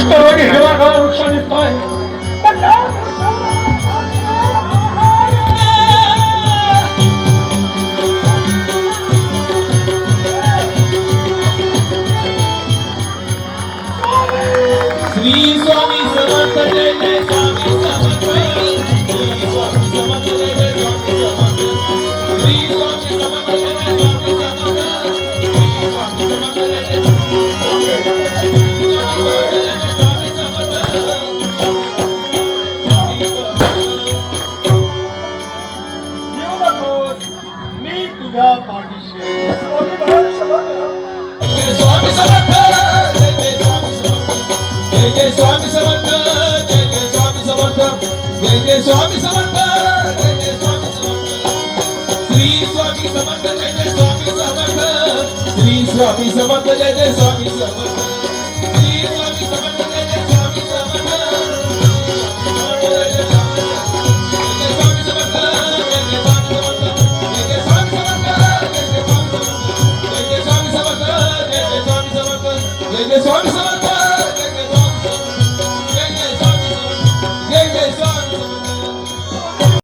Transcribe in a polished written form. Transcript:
रस्त्यावर हिरवागार वृक्ष दिसतोय. श्री स्वामी समर्थ जय जय स्वामी समर्थ. श्री स्वामी समर्थ जय जय स्वामी समर्थ. श्री स्वामी समर्थ जय जय स्वामी समर्थ. श्री स्वामी समर्थ जय जय स्वामी समर्थ. येऊ नकोस, मी तुझ्या पाठीशी आहे. स्वामी समर्थ. जय स्वामी समर्थ जय जय स्वामी समर्थ. जय जय स्वामी समर्थ जय जय स्वामी समर्थ. जय जय स्वामी समर्थ जय जय स्वामी समर्थ. श्री स्वामी समर्थ जय जय स्वामी समर्थ. श्री स्वामी समर्थ जय जय स्वामी समर्थ.